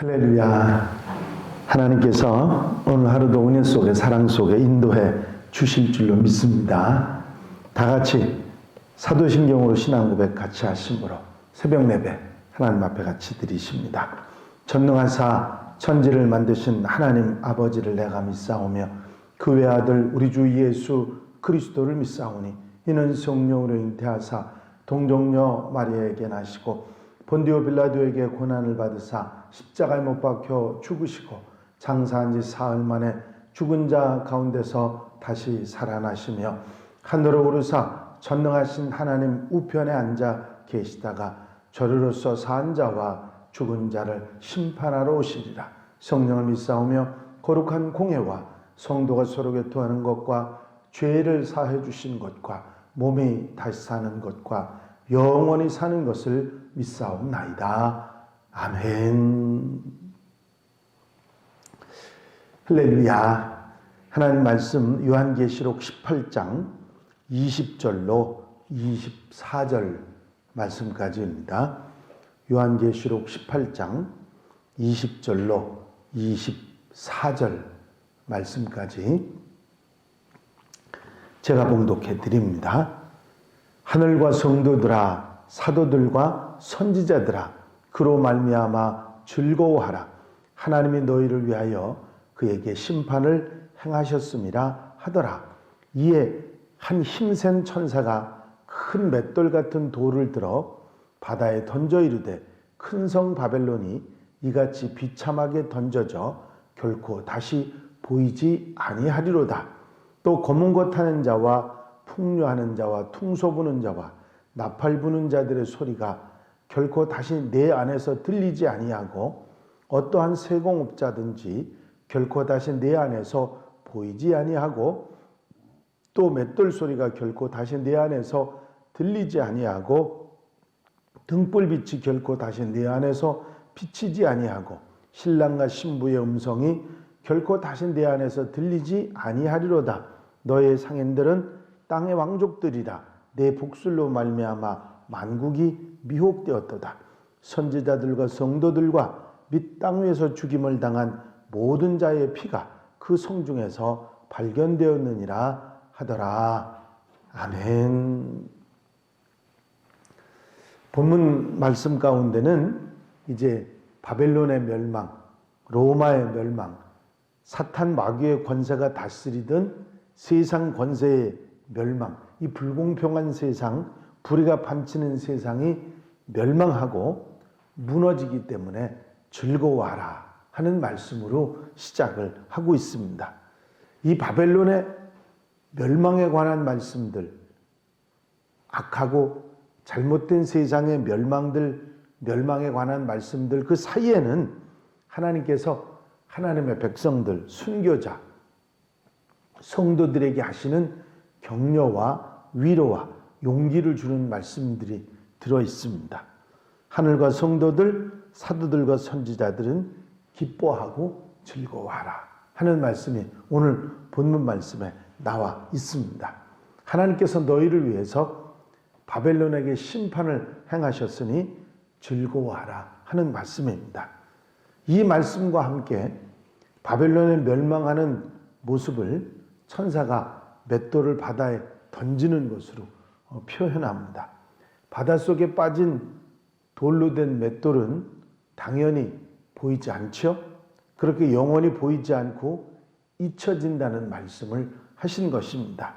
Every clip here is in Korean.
할렐루야. 하나님께서 오늘 하루도 은혜 속에 사랑 속에 인도해 주실 줄로 믿습니다. 다 같이 사도신경으로 신앙 고백 같이 하심으로 새벽 예배 하나님 앞에 같이 드리십니다. 전능하사 천지를 만드신 하나님 아버지를 내가 믿사오며 그 외아들 우리 주 예수 그리스도를 믿사오니 이는 성령으로 잉태하사 동정녀 마리아에게 나시고 본디오 빌라도에게 고난을 받으사 십자가에 못 박혀 죽으시고 장사한 지 사흘 만에 죽은 자 가운데서 다시 살아나시며 하늘로 오르사 전능하신 하나님 우편에 앉아 계시다가 저리로서 산 자와 죽은 자를 심판하러 오시리라. 성령을 믿사오며 거룩한 공회와 성도가 서로 교통하는 것과 죄를 사해 주신 것과 몸이 다시 사는 것과 영원히 사는 것을 믿사옵나이다. 아멘. 할렐루야. 하나님 말씀 요한계시록 18장 20절로 24절 말씀까지입니다. 요한계시록 18장 20절로 24절 말씀까지 제가 봉독해 드립니다. 하늘과 성도들아 사도들과 선지자들아 그로 말미암아 즐거워하라. 하나님이 너희를 위하여 그에게 심판을 행하셨음이라 하더라. 이에 한 힘센 천사가 큰 맷돌 같은 돌을 들어 바다에 던져 이르되 큰 성 바벨론이 이같이 비참하게 던져져 결코 다시 보이지 아니하리로다. 또 검은 것 타는 자와 풍류하는 자와 퉁소 부는 자와 나팔 부는 자들의 소리가 결코 다시 내 안에서 들리지 아니하고 어떠한 세공업자든지 결코 다시 내 안에서 보이지 아니하고 또 맷돌 소리가 결코 다시 내 안에서 들리지 아니하고 등불빛이 결코 다시 내 안에서 비치지 아니하고 신랑과 신부의 음성이 결코 다시 내 안에서 들리지 아니하리로다. 너의 상인들은 땅의 왕족들이라. 내 복술로 말미암아 만국이 미혹되었도다. 선지자들과 성도들과 및 땅 위에서 죽임을 당한 모든 자의 피가 그 성중에서 발견되었느니라 하더라. 아멘. 본문 말씀 가운데는 이제 바벨론의 멸망, 로마의 멸망, 사탄 마귀의 권세가 다스리던 세상 권세의 멸망, 이 불공평한 세상, 불의가 판치는 세상이 멸망하고 무너지기 때문에 즐거워하라 하는 말씀으로 시작을 하고 있습니다. 이 바벨론의 멸망에 관한 말씀들, 악하고 잘못된 세상의 멸망에 관한 말씀들 그 사이에는 하나님께서 하나님의 백성들, 순교자, 성도들에게 하시는 격려와 위로와 용기를 주는 말씀들이 들어 있습니다. 하늘과 성도들, 사도들과 선지자들은 기뻐하고 즐거워하라 하는 말씀이 오늘 본문 말씀에 나와 있습니다. 하나님께서 너희를 위해서 바벨론에게 심판을 행하셨으니 즐거워하라 하는 말씀입니다. 이 말씀과 함께 바벨론에 멸망하는 모습을 천사가 맷돌을 바다에 던지는 것으로 표현합니다. 바닷속에 빠진 돌로 된 맷돌은 당연히 보이지 않죠? 그렇게 영원히 보이지 않고 잊혀진다는 말씀을 하신 것입니다.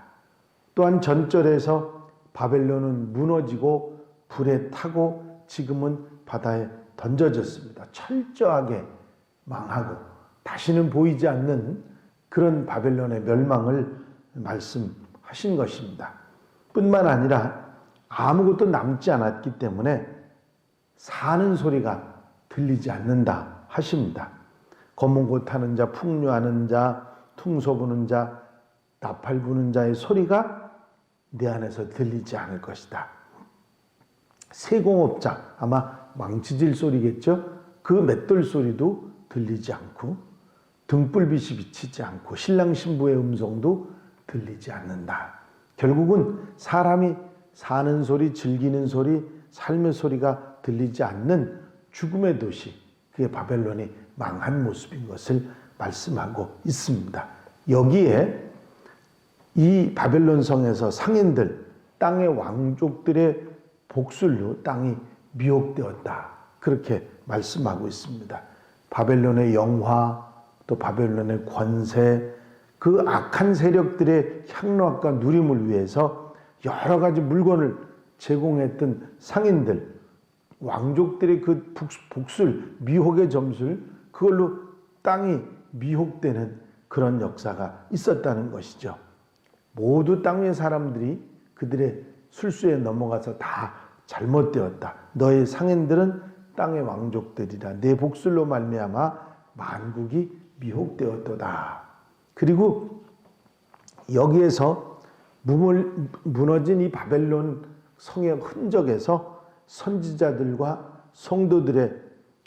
또한 전절에서 바벨론은 무너지고 불에 타고 지금은 바다에 던져졌습니다. 철저하게 망하고 다시는 보이지 않는 그런 바벨론의 멸망을 말씀하신 것입니다. 뿐만 아니라 아무것도 남지 않았기 때문에 사는 소리가 들리지 않는다 하십니다. 검은 옷 타는 자, 풍류하는 자, 퉁소 부는 자, 나팔 부는 자의 소리가 내 안에서 들리지 않을 것이다. 세공업자, 아마 망치질 소리겠죠? 그 맷돌 소리도 들리지 않고 등불빛이 비치지 않고 신랑 신부의 음성도 들리지 않는다. 결국은 사람이 사는 소리, 즐기는 소리, 삶의 소리가 들리지 않는 죽음의 도시, 그게 바벨론이 망한 모습인 것을 말씀하고 있습니다. 여기에 이 바벨론 성에서 상인들, 땅의 왕족들의 복술로 땅이 미혹되었다. 그렇게 말씀하고 있습니다. 바벨론의 영화, 또 바벨론의 권세, 그 악한 세력들의 향락과 누림을 위해서 여러 가지 물건을 제공했던 상인들, 왕족들의 그 복술, 미혹의 점술, 그걸로 땅이 미혹되는 그런 역사가 있었다는 것이죠. 모두 땅 위의 사람들이 그들의 술수에 넘어가서 다 잘못되었다. 너의 상인들은 땅의 왕족들이라. 내 복술로 말미암아 만국이 미혹되었도다. 그리고 여기에서 무너진 이 바벨론 성의 흔적에서 선지자들과 성도들의,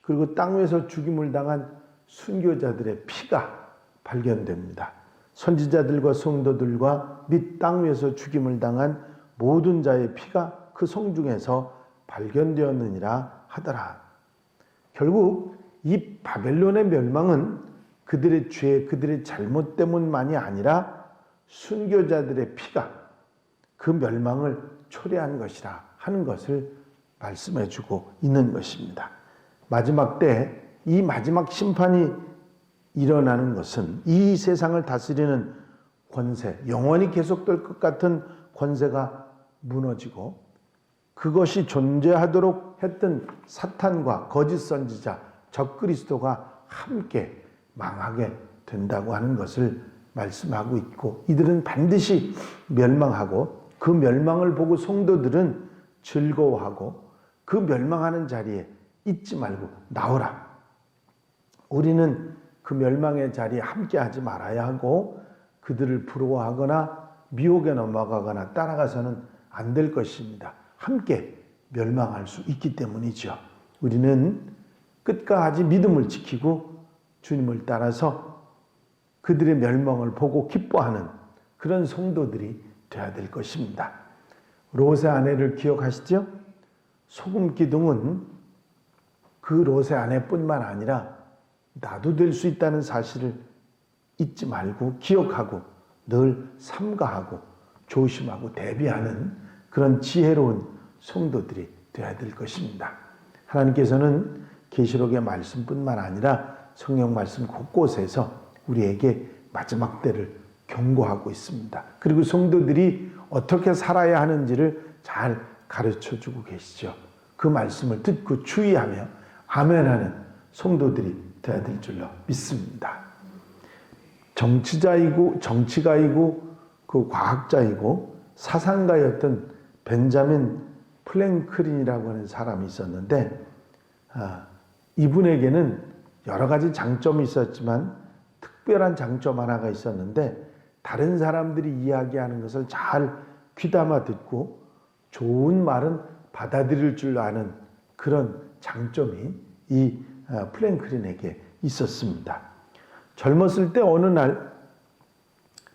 그리고 땅 위에서 죽임을 당한 순교자들의 피가 발견됩니다. 선지자들과 성도들과 및 땅 위에서 죽임을 당한 모든 자의 피가 그 성 중에서 발견되었느니라 하더라. 결국 이 바벨론의 멸망은 그들의 죄, 그들의 잘못 때문만이 아니라 순교자들의 피가 그 멸망을 초래한 것이라 하는 것을 말씀해주고 있는 것입니다. 마지막 때 이 마지막 심판이 일어나는 것은 이 세상을 다스리는 권세, 영원히 계속될 것 같은 권세가 무너지고 그것이 존재하도록 했던 사탄과 거짓 선지자, 적그리스도가 함께 망하게 된다고 하는 것을 말씀하고 있고, 이들은 반드시 멸망하고 그 멸망을 보고 성도들은 즐거워하고 그 멸망하는 자리에 있지 말고 나오라. 우리는 그 멸망의 자리에 함께하지 말아야 하고 그들을 부러워하거나 미혹에 넘어가거나 따라가서는 안 될 것입니다. 함께 멸망할 수 있기 때문이죠. 우리는 끝까지 믿음을 지키고 주님을 따라서 그들의 멸망을 보고 기뻐하는 그런 성도들이 되어야 될 것입니다. 롯의 아내를 기억하시죠? 소금 기둥은 그 롯의 아내뿐만 아니라 나도 될 수 있다는 사실을 잊지 말고 기억하고 늘 삼가하고 조심하고 대비하는 그런 지혜로운 성도들이 되어야 될 것입니다. 하나님께서는 계시록의 말씀뿐만 아니라 성경 말씀 곳곳에서 우리에게 마지막 때를 경고하고 있습니다. 그리고 성도들이 어떻게 살아야 하는지를 잘 가르쳐주고 계시죠. 그 말씀을 듣고 주의하며 아멘하는 성도들이 되어야 될 줄로 믿습니다. 정치가이고 그 과학자이고 사상가였던 벤자민 프랭클린이라고 하는 사람이 있었는데, 이분에게는 여러 가지 장점이 있었지만 특별한 장점 하나가 있었는데, 다른 사람들이 이야기하는 것을 잘 귀담아 듣고 좋은 말은 받아들일 줄 아는 그런 장점이 이 프랭클린에게 있었습니다. 젊었을 때 어느 날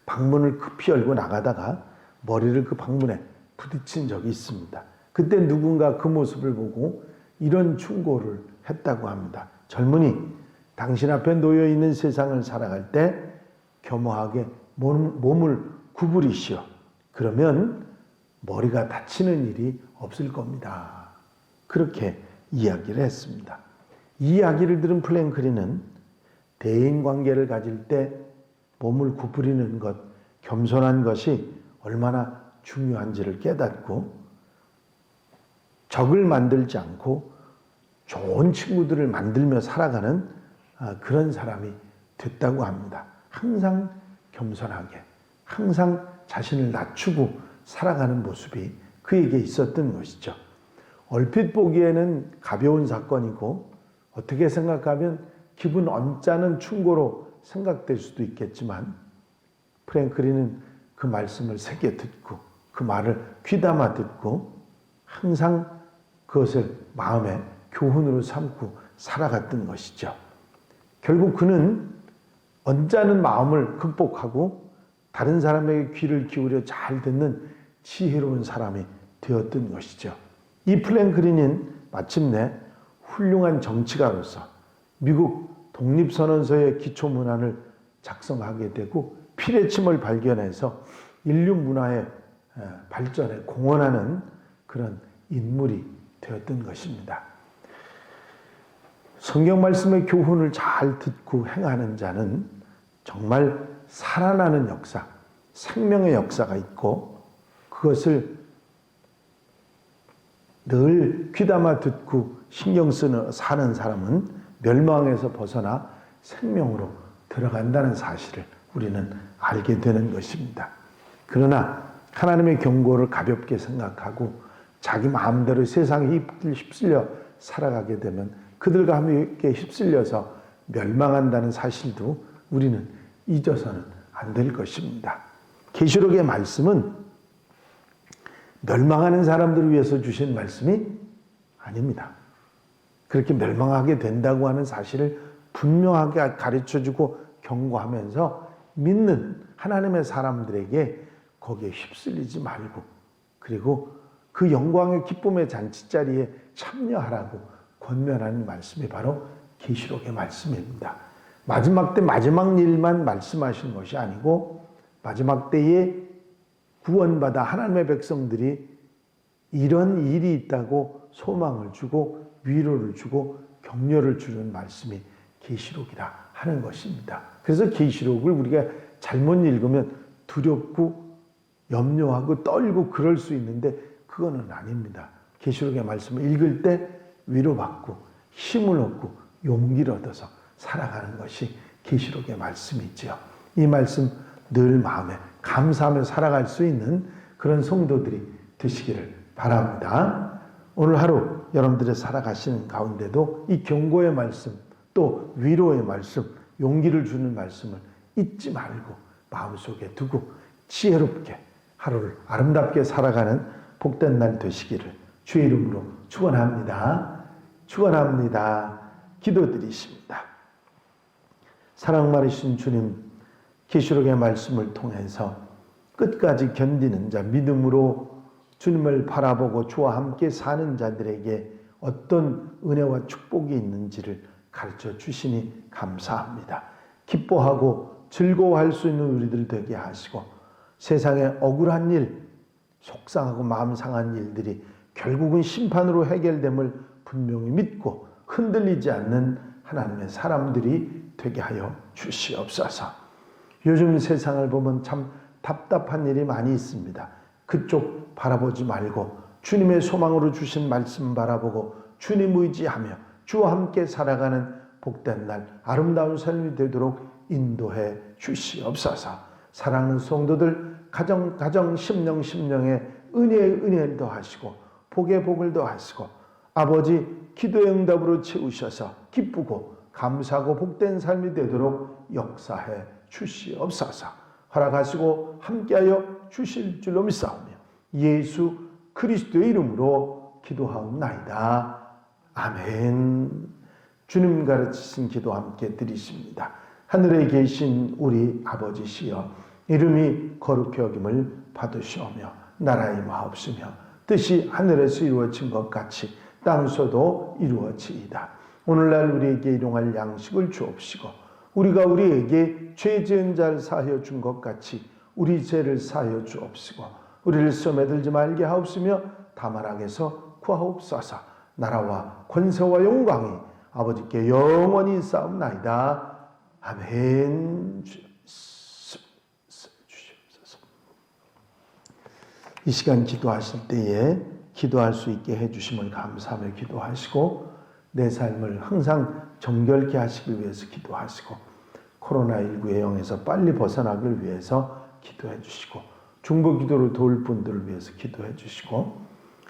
방문을 급히 열고 나가다가 머리를 그 방문에 부딪힌 적이 있습니다. 그때 누군가 그 모습을 보고 이런 충고를 했다고 합니다. 젊은이, 당신 앞에 놓여있는 세상을 살아갈 때 겸허하게 몸을 구부리시오. 그러면 머리가 다치는 일이 없을 겁니다. 그렇게 이야기를 했습니다. 이 이야기를 들은 프랭클린은 대인관계를 가질 때 몸을 구부리는 것, 겸손한 것이 얼마나 중요한지를 깨닫고 적을 만들지 않고 좋은 친구들을 만들며 살아가는 그런 사람이 됐다고 합니다. 항상 겸손하게, 항상 자신을 낮추고 살아가는 모습이 그에게 있었던 것이죠. 얼핏 보기에는 가벼운 사건이고 어떻게 생각하면 기분 언짢은 충고로 생각될 수도 있겠지만, 프랭클린은 그 말씀을 새겨 듣고 그 말을 귀담아 듣고 항상 그것을 마음의 교훈으로 삼고 살아갔던 것이죠. 결국 그는 언짢은 마음을 극복하고 다른 사람에게 귀를 기울여 잘 듣는 지혜로운 사람이 되었던 것이죠. 이 프랭클린은 마침내 훌륭한 정치가로서 미국 독립선언서의 기초문안을 작성하게 되고 피레침을 발견해서 인류 문화의 발전에 공헌하는 그런 인물이 되었던 것입니다. 성경 말씀의 교훈을 잘 듣고 행하는 자는 정말 살아나는 역사, 생명의 역사가 있고 그것을 늘 귀담아 듣고 신경 쓰는 사는 사람은 멸망에서 벗어나 생명으로 들어간다는 사실을 우리는 알게 되는 것입니다. 그러나 하나님의 경고를 가볍게 생각하고 자기 마음대로 세상에 휩쓸려 살아가게 되면 그들과 함께 휩쓸려서 멸망한다는 사실도 우리는 잊어서는 안 될 것입니다. 계시록의 말씀은 멸망하는 사람들을 위해서 주신 말씀이 아닙니다. 그렇게 멸망하게 된다고 하는 사실을 분명하게 가르쳐주고 경고하면서 믿는 하나님의 사람들에게 거기에 휩쓸리지 말고 그리고 그 영광의 기쁨의 잔치자리에 참여하라고 권면하는 말씀이 바로 계시록의 말씀입니다. 마지막 때 마지막 일만 말씀하신 것이 아니고 마지막 때에 구원받아 하나님의 백성들이 이런 일이 있다고 소망을 주고 위로를 주고 격려를 주는 말씀이 계시록이라 하는 것입니다. 그래서 계시록을 우리가 잘못 읽으면 두렵고 염려하고 떨고 그럴 수 있는데 그거는 아닙니다. 계시록의 말씀을 읽을 때 위로받고 힘을 얻고 용기를 얻어서 살아가는 것이 계시록의 말씀이지요. 이 말씀 늘 마음에 감사하며 살아갈 수 있는 그런 성도들이 되시기를 바랍니다. 오늘 하루 여러분들의 살아가시는 가운데도 이 경고의 말씀 또 위로의 말씀 용기를 주는 말씀을 잊지 말고 마음속에 두고 지혜롭게 하루를 아름답게 살아가는 복된 날 되시기를 주의 이름으로 축원합니다. 축원합니다. 기도드리십니다. 사랑 많으신 주님, 계시록의 말씀을 통해서 끝까지 견디는 자, 믿음으로 주님을 바라보고 주와 함께 사는 자들에게 어떤 은혜와 축복이 있는지를 가르쳐 주시니 감사합니다. 기뻐하고 즐거워할 수 있는 우리들 되게 하시고 세상의 억울한 일, 속상하고 마음 상한 일들이 결국은 심판으로 해결됨을 분명히 믿고 흔들리지 않는 하나님의 사람들이 되게 하여 주시옵소서. 요즘 세상을 보면 참 답답한 일이 많이 있습니다. 그쪽 바라보지 말고 주님의 소망으로 주신 말씀 바라보고 주님 의지하며 주와 함께 살아가는 복된 날 아름다운 삶이 되도록 인도해 주시옵소서. 사랑하는 성도들 가정 심령에 은혜를 더하시고 복의 복을 더하시고 아버지 기도의 응답으로 채우셔서 기쁘고 감사하고 복된 삶이 되도록 역사해 주시옵소서. 허락하시고 함께하여 주실 줄로 믿사오며 예수 그리스도의 이름으로 기도하옵나이다. 아멘. 주님 가르치신 기도 함께 드리십니다. 하늘에 계신 우리 아버지시여 이름이 거룩히 여김을 받으시오며 나라의 마옵시며 뜻이 하늘에서 이루어진 것 같이 땅에서도 이루어지이다. 오늘날 우리에게 일용할 양식을 주옵시고 우리가 우리에게 죄 지은 자를 사하여 준 것 같이 우리 죄를 사하여 주옵시고 우리를 시험에 들지 말게 하옵시며 다만 악에서 구하옵소서. 나라와 권세와 영광이 아버지께 영원히 있사옵나이다. 아멘. 주시옵소서. 이 시간 기도하실 때에 기도할 수 있게 해주심을 감사하며 기도하시고 내 삶을 항상 정결케 하시기 위해서 기도하시고 코로나19의 영에서 빨리 벗어나길 위해서 기도해 주시고 중보 기도를 도울 분들을 위해서 기도해 주시고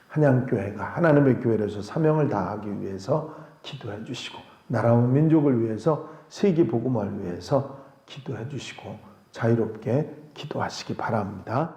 한양교회가 하나님의 교회로서 사명을 다하기 위해서 기도해 주시고 나라와 민족을 위해서 세계 복음화를 위해서 기도해 주시고 자유롭게 기도하시기 바랍니다.